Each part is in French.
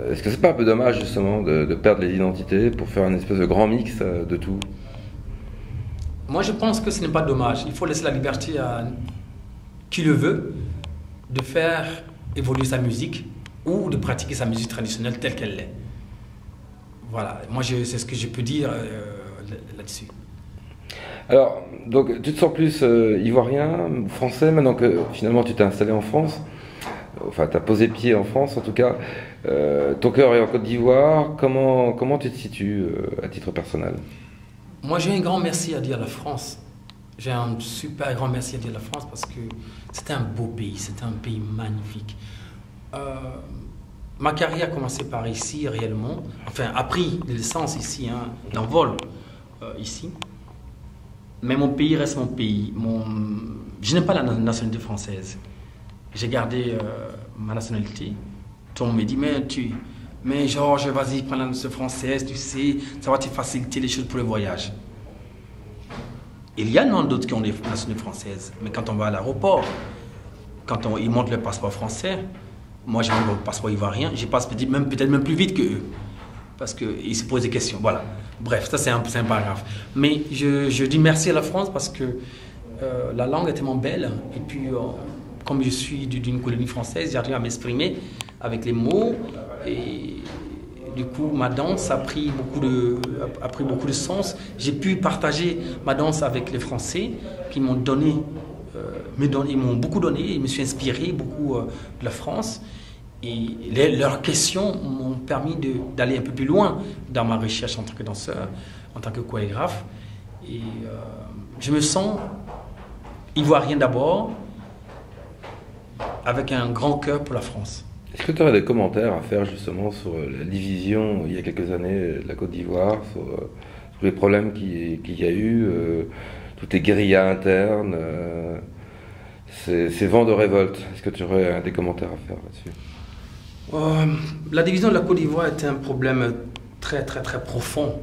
Est-ce que c'est pas un peu dommage justement de perdre les identités pour faire une espèce de grand mix de tout? Moi, je pense que ce n'est pas dommage. Il faut laisser la liberté à qui le veut de faire évoluer sa musique ou de pratiquer sa musique traditionnelle telle qu'elle l'est. Voilà, moi c'est ce que je peux dire là-dessus. Alors, donc tu te sens plus ivoirien, français, maintenant que finalement tu t'es installé en France, enfin tu as posé pied en France en tout cas, ton cœur est en Côte d'Ivoire, comment tu te situes à titre personnel? Moi j'ai un grand merci à dire à la France. J'ai un super grand merci à dire à la France parce que c'est un beau pays, c'est un pays magnifique. Ma carrière a commencé par ici réellement, enfin a pris de l'essence ici, hein, d'envol ici. Mais mon pays reste mon pays. Je n'ai pas la nationalité française. J'ai gardé ma nationalité. Tout le monde me dit, mais Georges, vas-y, prends la nationalité française, tu sais, ça va te faciliter les choses pour le voyage. Il y a d'autres qui ont des nationalités françaises, mais quand on va à l'aéroport, quand ils montrent le passeport français, moi j'ai mon passeport ivoirien, je passe peut-être même plus vite qu'eux, parce qu'ils se posent des questions. Voilà. Bref, ça c'est un paragraphe. Mais je dis merci à la France parce que la langue est tellement belle, et puis comme je suis d'une colonie française, j'arrive à m'exprimer avec les mots, et du coup ma danse a pris beaucoup de sens. J'ai pu partager ma danse avec les Français qui m'ont donné, ils m'ont beaucoup donné, je me suis inspiré beaucoup de la France. Et leurs questions m'ont permis d'aller un peu plus loin dans ma recherche en tant que danseur, en tant que chorégraphe. Et je me sens ivoirien d'abord, avec un grand cœur pour la France. Est-ce que tu aurais des commentaires à faire justement sur la division il y a quelques années de la Côte d'Ivoire, sur les problèmes qu'il y a eu, toutes les guérillas internes, ces vents de révolte? Est-ce que tu aurais des commentaires à faire là-dessus? La division de la Côte d'Ivoire était un problème très très très profond,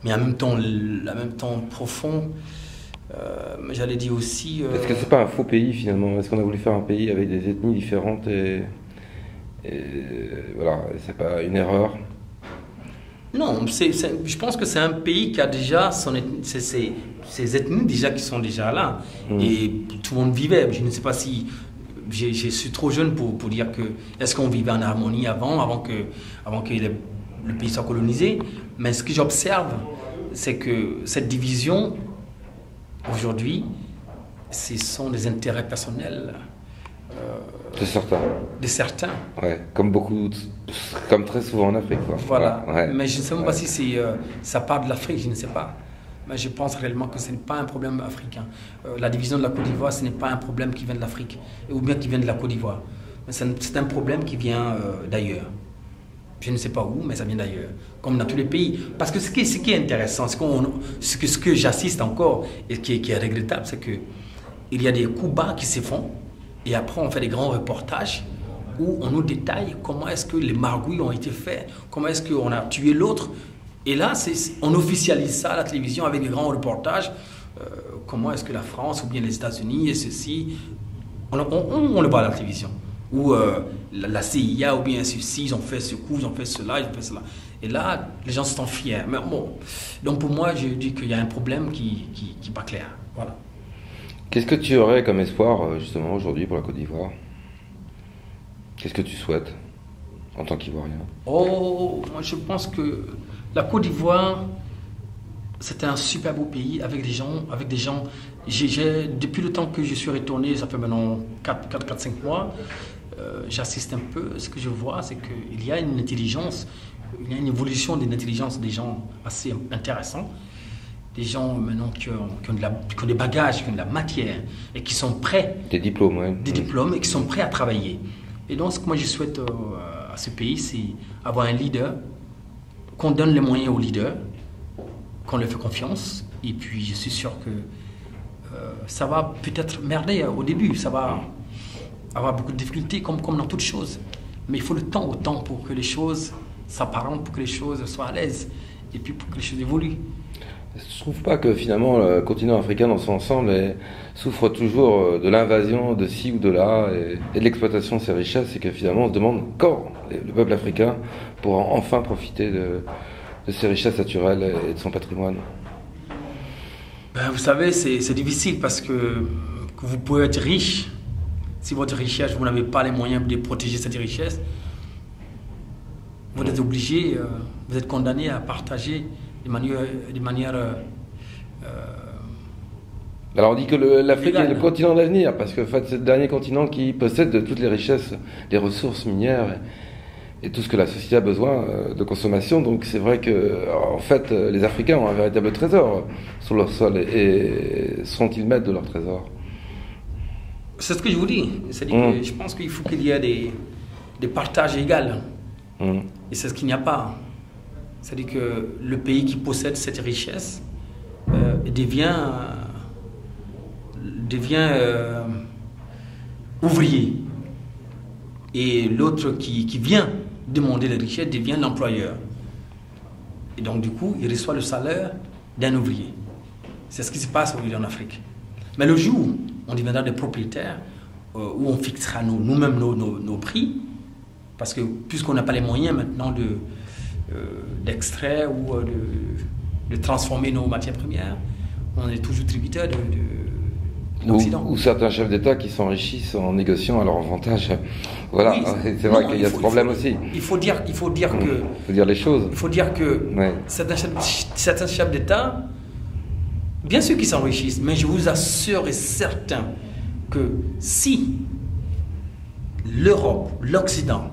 mais en même temps profond. J'allais dire aussi. Est-ce que c'est pas un faux pays finalement? Est-ce qu'on a voulu faire un pays avec des ethnies différentes et voilà, c'est pas une erreur? Non, je pense que c'est un pays qui a déjà ses ethnies déjà qui sont déjà là, et tout le monde vivait. Je ne sais pas si je suis trop jeune pour dire que est-ce qu'on vivait en harmonie avant que le pays soit colonisé. Mais ce que j'observe, c'est que cette division aujourd'hui, ce sont des intérêts personnels de certains. Ouais, comme très souvent en Afrique, quoi. Voilà. Ouais. Mais je ne sais même pas si ça part de l'Afrique, je ne sais pas. Mais je pense réellement que ce n'est pas un problème africain. La division de la Côte d'Ivoire, ce n'est pas un problème qui vient de l'Afrique, ou bien qui vient de la Côte d'Ivoire. Mais c'est un problème qui vient d'ailleurs. Je ne sais pas où, mais ça vient d'ailleurs, comme dans tous les pays. Parce que ce qui est intéressant, ce que j'assiste encore, et qui est regrettable, c'est qu'il y a des coups bas qui se font, et après on fait des grands reportages où on nous détaille comment est-ce que les margouilles ont été faits, comment est-ce qu'on a tué l'autre. Et là, on officialise ça à la télévision avec des grands reportages. Comment est-ce que la France ou bien les États-Unis et ceci, on le voit à la télévision. Ou la CIA ou bien ceci, ils ont fait ce coup, ils ont fait cela, ils ont fait cela. Et là, les gens sont fiers. Mais bon, donc pour moi, je dis qu'il y a un problème qui n'est pas clair. Voilà. Qu'est-ce que tu aurais comme espoir justement aujourd'hui pour la Côte d'Ivoire? Qu'est-ce que tu souhaites en tant qu'Ivoirien? Oh, moi je pense que la Côte d'Ivoire, c'est un super beau pays avec des gens. Depuis le temps que je suis retourné, ça fait maintenant 4-5 mois, j'assiste un peu. Ce que je vois, c'est qu'il y a une intelligence, il y a une évolution de l'intelligence des gens assez intéressant. Des gens maintenant qui ont des bagages, qui ont de la matière et qui sont prêts. Des diplômes, oui. Des diplômes et qui sont prêts à travailler. Et donc, ce que moi je souhaite à ce pays, c'est avoir un leader, qu'on donne les moyens aux leaders, qu'on leur fait confiance. Et puis, je suis sûr que ça va peut-être merder au début, ça va avoir beaucoup de difficultés, comme dans toute chose. Mais il faut le temps pour que les choses s'apparentent, pour que les choses soient à l'aise, et puis pour que les choses évoluent. Je trouve pas que finalement le continent africain dans son ensemble souffre toujours de l'invasion de ci ou de là et de l'exploitation de ses richesses, et que finalement on se demande quand le peuple africain pourra enfin profiter de ses richesses naturelles et de son patrimoine. Ben, vous savez, c'est difficile parce que vous pouvez être riche. Si votre richesse, vous n'avez pas les moyens de protéger cette richesse, vous êtes obligé, vous êtes condamné à partager de manière Alors on dit que l'Afrique est le continent d'avenir, parce que en fait, c'est le dernier continent qui possède toutes les richesses, les ressources minières et tout ce que la société a besoin de consommation. Donc c'est vrai que en fait, les Africains ont un véritable trésor sur leur sol, et seront-ils maîtres de leur trésor? C'est ce que je vous dis. C'est-à-dire que je pense qu'il faut qu'il y ait des partages égaux. Et c'est ce qu'il n'y a pas. C'est-à-dire que le pays qui possède cette richesse devient ouvrier. Et l'autre qui vient demander la richesse devient l'employeur. Et donc du coup, il reçoit le salaire d'un ouvrier. C'est ce qui se passe aujourd'hui en Afrique. Mais le jour où on deviendra des propriétaires, où on fixera nous-mêmes nos prix, parce que puisqu'on n'a pas les moyens maintenant d'extraire ou de transformer nos matières premières, on est toujours tributaire de l'Occident. Ou certains chefs d'État qui s'enrichissent en négociant à leur avantage. Voilà, oui, c'est vrai qu'il y a ce problème aussi. Il faut dire que... Il faut dire les choses. Il faut dire que certains chefs d'État, bien sûr qu'ils s'enrichissent, mais je vous assure et certain que si l'Europe, l'Occident,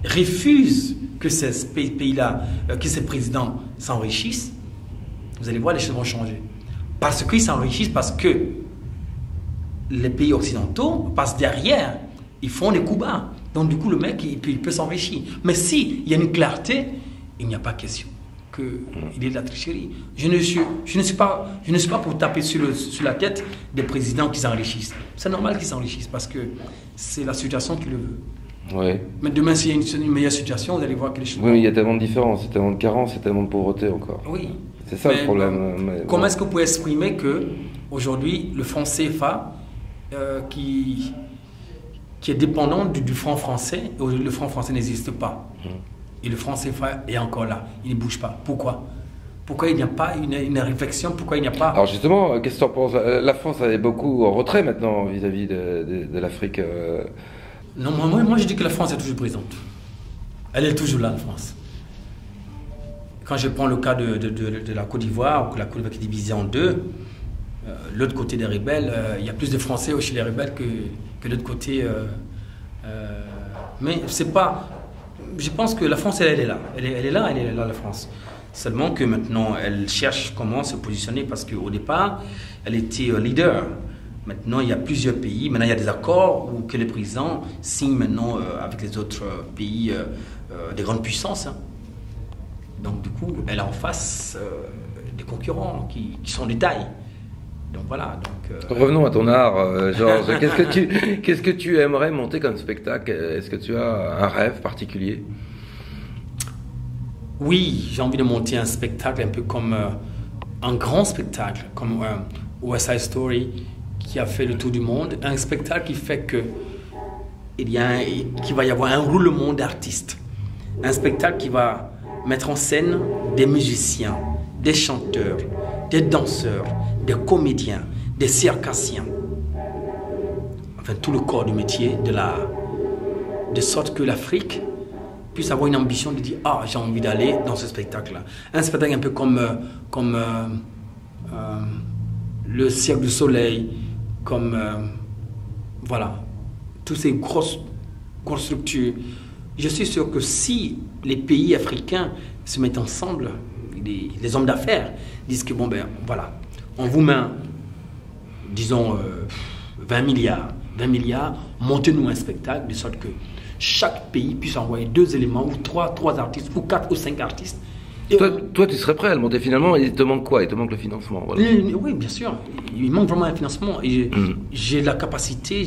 refuse que ces pays-là, que ces présidents s'enrichissent, vous allez voir, les choses vont changer. Parce qu'ils s'enrichissent, parce que les pays occidentaux passent derrière, ils font des coups bas. Donc du coup, le mec, il peut s'enrichir. Mais s'il y a une clarté, il n'y a pas question qu'il y ait de la tricherie. Je ne suis pas pour taper sur la tête des présidents qui s'enrichissent. C'est normal qu'ils s'enrichissent parce que c'est la situation qui le veut. Oui. Mais demain, s'il y a une meilleure situation, vous allez voir que les choses... Oui, mais il y a tellement de différences, il y a tellement de carences, il y a tellement de pauvreté encore. Oui. C'est ça le problème. Comment est-ce que vous pouvez exprimer qu'aujourd'hui, le franc CFA, qui est dépendant du franc français, et aujourd'hui le franc français n'existe pas. Et le franc CFA est encore là, il ne bouge pas. Pourquoi il n'y a pas une réflexion? Pourquoi il n'y a pas... Alors justement, qu'est-ce que tu en penses? La France est beaucoup en retrait maintenant vis-à-vis de l'Afrique. Non, moi je dis que la France est toujours présente. Elle est toujours là, la France. Quand je prends le cas de la Côte d'Ivoire, où la Côte d'Ivoire est divisée en deux, l'autre côté des rebelles, il y a plus de Français chez les rebelles que l'autre côté. Mais c'est pas... Je pense que la France, elle est là. Elle est là, la France. Seulement que maintenant, elle cherche comment se positionner parce qu'au départ, elle était leader. Maintenant, il y a plusieurs pays. Maintenant, il y a des accords où que les présidents signent maintenant avec les autres pays des grandes puissances. Hein. Donc, du coup, elle a en face des concurrents qui sont des tailles. Donc voilà. Revenons à ton art, Georges. Qu'est-ce que tu aimerais monter comme spectacle? Est-ce que tu as un rêve particulier? Oui, j'ai envie de monter un spectacle un peu comme un grand spectacle, comme West Side Story, qui a fait le tour du monde. Un spectacle qui fait qu'il va y avoir un roulement d'artistes. Un spectacle qui va mettre en scène des musiciens, des chanteurs, des danseurs, des comédiens, des circassiens. Enfin, tout le corps du métier de sorte que l'Afrique puisse avoir une ambition de dire « Ah, j'ai envie d'aller dans ce spectacle-là ». Un spectacle un peu comme le Cirque du Soleil, comme voilà, toutes ces grosses structures. Je suis sûr que si les pays africains se mettent ensemble, les hommes d'affaires disent que bon ben voilà, on vous met, disons 20 milliards, montez-nous un spectacle de sorte que chaque pays puisse envoyer 2 éléments ou 3 artistes ou 4 ou 5 artistes. Toi, tu serais prêt à le monter finalement. Il te manque quoi? Il te manque le financement, voilà. Oui, bien sûr. Il manque vraiment un financement. Et j'ai la capacité,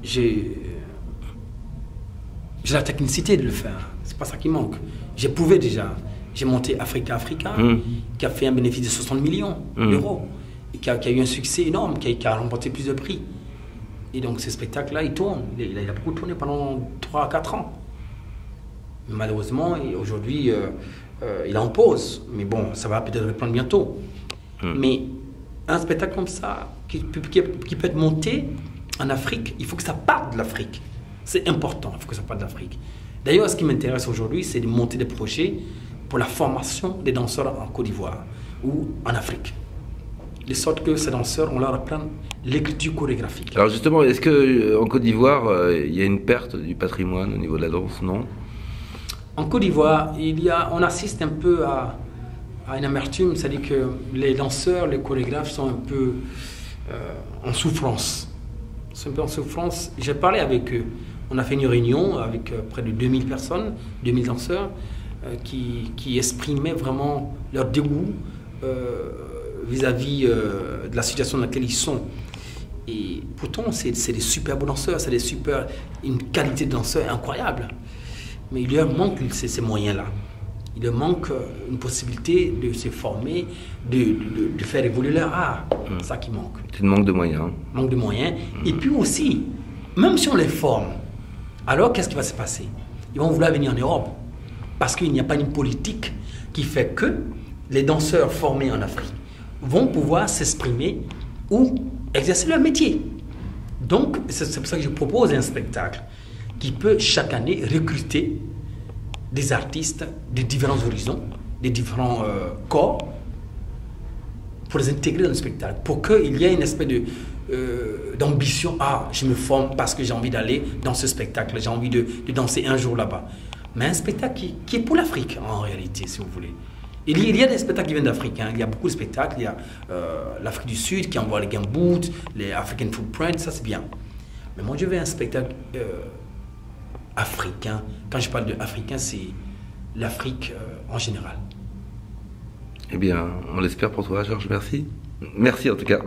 j'ai la technicité de le faire. C'est pas ça qui manque. J'éprouvais déjà. J'ai monté Africa, qui a fait un bénéfice de 60 millions d'euros, et qui a eu un succès énorme, qui a remporté plusieurs prix. Et donc ce spectacle-là, il tourne. Il a beaucoup tourné pendant 3 à 4 ans. Malheureusement, aujourd'hui, il est en pause. Mais bon, ça va peut-être reprendre bientôt. Mais un spectacle comme ça, qui peut être monté en Afrique, il faut que ça parte de l'Afrique. C'est important, il faut que ça parte de l'Afrique. D'ailleurs, ce qui m'intéresse aujourd'hui, c'est de monter des projets pour la formation des danseurs en Côte d'Ivoire ou en Afrique. De sorte que ces danseurs, on leur apprend l'écriture chorégraphique. Alors justement, est-ce qu'en Côte d'Ivoire, il y a une perte du patrimoine au niveau de la danse, non? En Côte d'Ivoire, on assiste un peu à une amertume, c'est-à-dire que les danseurs, les chorégraphes sont un peu en souffrance. Ils sont un peu en souffrance. J'ai parlé avec eux. On a fait une réunion avec près de 2000 personnes, 2000 danseurs, qui exprimaient vraiment leur dégoût vis-à-vis de la situation dans laquelle ils sont. Et pourtant, c'est des super beaux danseurs, une qualité de danseur incroyable. Mais il leur manque ces moyens-là. Il leur manque une possibilité de se former, de faire évoluer leur art. C'est ça qui manque. C'est le manque de moyens. Manque de moyens. Et puis aussi, même si on les forme, alors qu'est-ce qui va se passer? Ils vont vouloir venir en Europe. Parce qu'il n'y a pas une politique qui fait que les danseurs formés en Afrique vont pouvoir s'exprimer ou exercer leur métier. Donc, c'est pour ça que je propose un spectacle qui peut chaque année recruter des artistes de différents horizons, de différents corps, pour les intégrer dans le spectacle, pour qu'il y ait une espèce d'ambition. Ah, je me forme parce que j'ai envie d'aller dans ce spectacle, j'ai envie de danser un jour là-bas. Mais un spectacle qui est pour l'Afrique, en réalité, si vous voulez. Il y a des spectacles qui viennent d'Afrique. Il y a beaucoup de spectacles. Il y a l'Afrique du Sud qui envoie les gamboots, les African Footprints, ça c'est bien. Mais moi, je veux un spectacle africain. Quand je parle d'africain, c'est l'Afrique en général. Eh bien, on l'espère pour toi, Georges. Merci. Merci en tout cas.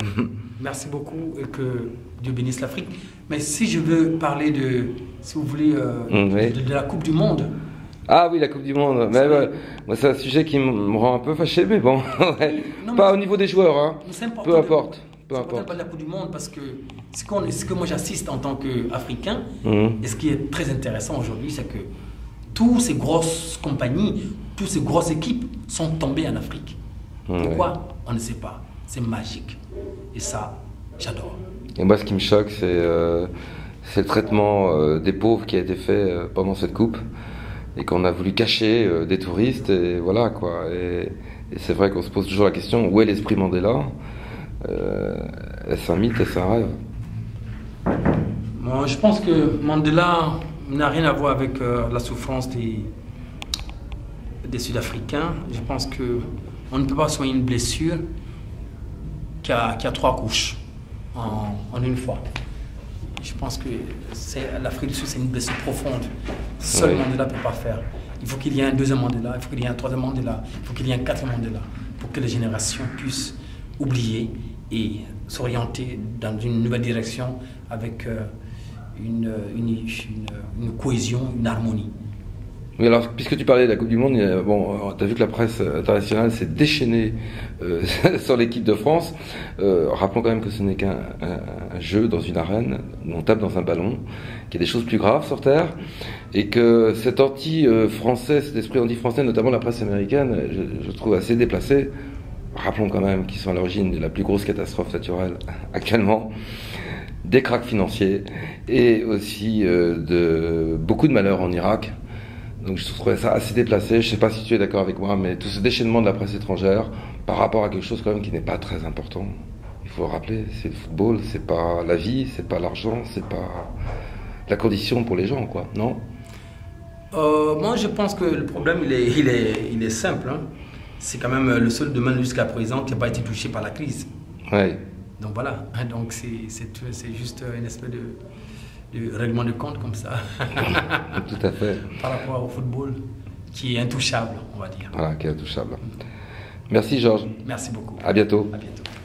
Merci beaucoup et que Dieu bénisse l'Afrique. Mais si je veux parler si vous voulez, de la Coupe du Monde. Ah oui, la Coupe du Monde. Mais moi, c'est un sujet qui me rend un peu fâché, mais bon, ouais. Non, pas au niveau des joueurs, hein. Peu importe. Peu importe. Pas de la Coupe du Monde parce que ce que moi j'assiste en tant qu'Africain, et ce qui est très intéressant aujourd'hui, c'est que toutes ces grosses compagnies, toutes ces grosses équipes sont tombées en Afrique. Pourquoi? On ne sait pas. C'est magique. Et ça, j'adore. Et moi, ce qui me choque, c'est le traitement des pauvres qui a été fait pendant cette coupe et qu'on a voulu cacher des touristes. Et voilà, quoi. Et c'est vrai qu'on se pose toujours la question, où est l'esprit Mandela? Est-ce un mythe? Est-ce un rêve? Moi, je pense que Mandela n'a rien à voir avec la souffrance des Sud-Africains. Je pense qu'on ne peut pas soigner une blessure qui a 3 couches en une fois. Je pense que l'Afrique du Sud, c'est une blessure profonde. Seul Mandela ne peut pas faire. Il faut qu'il y ait un deuxième Mandela, il faut qu'il y ait un troisième Mandela, il faut qu'il y ait un quatrième Mandela pour que les générations puissent oublier et s'orienter dans une nouvelle direction avec une cohésion, une harmonie. Oui, alors, puisque tu parlais de la Coupe du Monde, bon, tu as vu que la presse internationale s'est déchaînée sur l'équipe de France. Rappelons quand même que ce n'est qu'un jeu dans une arène, où on tape dans un ballon, qu'il y a des choses plus graves sur Terre, et que cet anti-français, cet esprit anti-français, notamment la presse américaine, je trouve assez déplacé. Rappelons quand même qu'ils sont à l'origine de la plus grosse catastrophe naturelle actuellement, des krachs financiers, et aussi de beaucoup de malheurs en Irak. Donc je trouvais ça assez déplacé. Je ne sais pas si tu es d'accord avec moi, mais tout ce déchaînement de la presse étrangère par rapport à quelque chose quand même qui n'est pas très important. Il faut le rappeler, c'est le football, c'est pas la vie, c'est pas l'argent, c'est pas la condition pour les gens, quoi, non? Moi, je pense que le problème, il est simple. Hein. C'est quand même le seul domaine jusqu'à présent qui n'a pas été touché par la crise. Ouais. Donc voilà. Donc c'est juste une espèce de règlement de compte comme ça. Tout à fait. Par rapport au football, qui est intouchable, on va dire. Voilà, qui est intouchable. Merci Georges. Merci beaucoup. À bientôt. À bientôt.